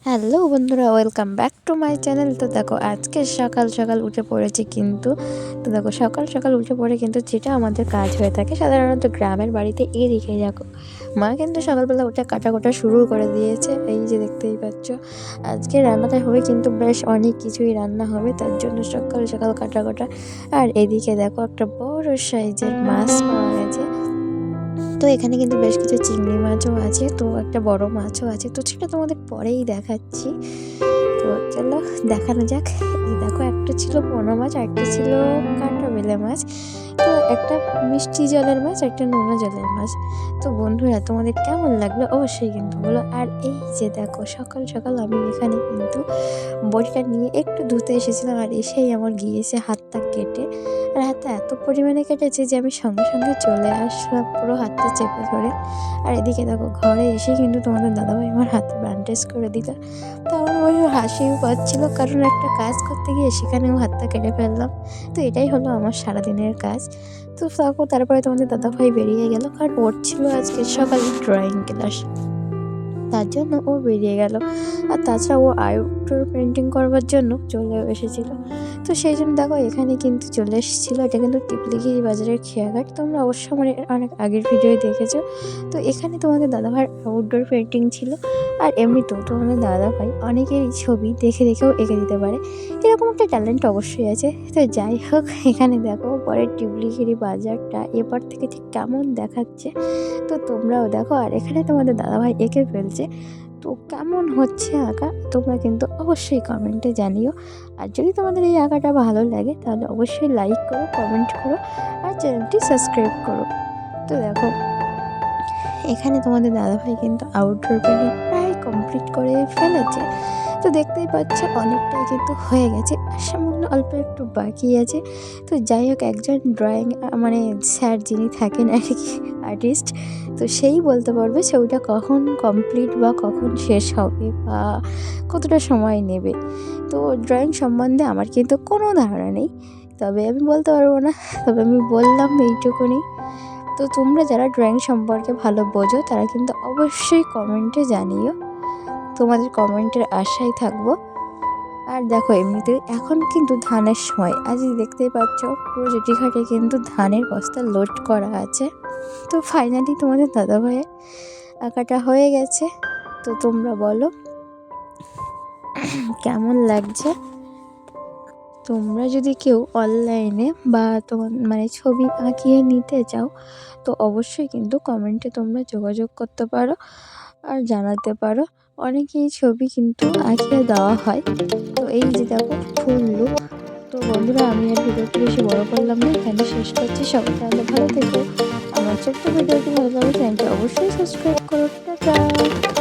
Hello বন্ধুরা, welcome back to my channel. তো দেখো আজকে সকাল সকাল উঠে পড়েছি কিন্তু। তো দেখো সকাল সকাল উঠে পড়ে কিন্তু যেটা আমাদের কাজ হয়ে থাকে সাধারণত গ্রামের বাড়িতে এদিকে দেখো মা কিন্তু সকালবেলা উঠে কাটা শুরু করে দিয়েছে। এই যে দেখতেই পাচ্ছ আজকে রান্নাটা হবে কিন্তু বেশ অনেক কিছুই রান্না হবে, তার জন্য সকাল সকাল কাটা। আর এদিকে দেখো একটা বড় সাইজের মাছ পাওয়া গেছে। তো এখানে কিন্তু বেশ কিছু চিংড়ি মাছও আছে, তো একটা বড় মাছও আছে, তো সেটা তোমাদের পরেই দেখাচ্ছি। তো চলো দেখানো যাক। এই দেখো একটা ছিল পোনা মাছ, আর একটা ছিল কাঁটা বেলে মাছ, তো একটা মিষ্টি জলের মাছ, একটা নোনা জলের মাছ। তো বন্ধুরা তোমাদের কেমন লাগলো অবশ্যই কিন্তু বলো। আর এই যে দেখো সকাল সকাল আমি এখানে কিন্তু বড়িটা নিয়ে একটু ধুতে এসেছিলাম, আর এসেই আমার গিয়েছে হাতটা কেটে। আর হাতটা এত পরিমাণে কেটেছে যে আমি সঙ্গে সঙ্গে চলে আসলাম পুরো হাতটা চেপে ধরে। আর এদিকে দেখো ঘরে এসে কিন্তু তোমাদের দাদাভাই আমার হাতে ব্যান্ডেজ করে দিল। তো আমার মনে হাসিও পাচ্ছিল, কারণ একটা কাজ করতে গিয়ে সেখানেও হাতটা কেটে ফেললাম। তো এটাই হলো আমার সারাদিনের কাজ। তো তারপরে তোমাদের দাদাভাই বেরিয়ে গেল, কারণ ওর ছিল আজকে সকালে ড্রয়িং ক্লাস, তার জন্য ও বেরিয়ে গেল। আর তাছাড়া ও আউটডোর পেন্টিং করবার জন্য চলে এসেছিল। তো সেই জন্য দেখো এখানে কিন্তু চলে এসেছিলো। এটা কিন্তু টিপলিগিরি বাজারের খেয়াঘাট, তোমরা অবশ্য আমার অনেক আগের ভিডিও দেখেছো। তো এখানে তোমাদের দাদাভাইয়ের আউটডোর পেন্টিং ছিল। আর এমনিতেও তোমাদের দাদাভাই অনেকেরই ছবি দেখে দেখেও এঁকে দিতে পারে, এরকম একটা ট্যালেন্ট অবশ্যই আছে। তো যাই হোক, এখানে দেখো পরের টিপলিগিরি বাজারটা এপার থেকে ঠিক কেমন দেখাচ্ছে, তো তোমরাও দেখো। আর এখানে তোমাদের দাদাভাই এঁকে ফেলছে। তো কেমন হচ্ছে আঁকা তোমরা কিন্তু অবশ্যই কমেন্টে জানিও। আর যদি তোমাদের এই আঁকাটা ভালো লাগে তাহলে অবশ্যই লাইক করো, কমেন্ট করো, আর চ্যানেলটি সাবস্ক্রাইব করো। তো দেখো এখানে তোমাদের দাদাভাই কিন্তু আউটডোর পেন্টিং প্রায় কমপ্লিট করে ফেলেছে। তো দেখতেই পাচ্ছ অনেকটাই কিন্তু হয়ে গেছে, আর সামান্য অল্প একটু বাকি আছে। তো যাই হোক, একজন ড্রয়িং মানে স্যার যিনি থাকেন আর কি, আর্টিস্ট, তো সেই বলতে পারবে ছবিটা কখন কমপ্লিট বা কখন শেষ হবে বা কতটা সময় নেবে। তো ড্রয়িং সম্বন্ধে আমার কিন্তু কোনো ধারণা নেই, তবে আমি বলতে পারবো না, তবে আমি বললাম এইটুকুনি। তো তোমরা যারা ড্রয়িং সম্পর্কে ভালো বোঝো তারা কিন্তু অবশ্যই কমেন্টে জানিও, তোমাদের কমেন্টের আশায় থাকবো। আর দেখো এমনিতে এখন কিন্তু ধানের সময়, আজ দেখতেই পাচ্ছ পুরো জেটিঘাটে কিন্তু ধানের বস্তা লোড করা আছে। তো ফাইনালি তোমাদের দাদাভাইয়ের আঁকাটা হয়ে গেছে। তো তোমরা বলো কেমন লাগছে। তোমরা যদি কেউ অনলাইনে বা তোমার মানে ছবি আঁকিয়ে নিতে চাও তো অবশ্যই কিন্তু কমেন্টে তোমরা যোগাযোগ করতে পারো আর জানাতে পারো। অনেকেই ছবি কিন্তু আঁকিয়ে দেওয়া হয়। তো এই যে দেখো ফুল লুক। তো বন্ধুরা আমি আর ভিডিওটি বেশি বড় করলাম না, এখানে শেষ করছি। সবাই তাহলে ভালো থেকো। আমার ছোট্ট ভিডিওটি ভালো লাগলে চ্যানেলটি অবশ্যই সাবস্ক্রাইব করো। টাটা।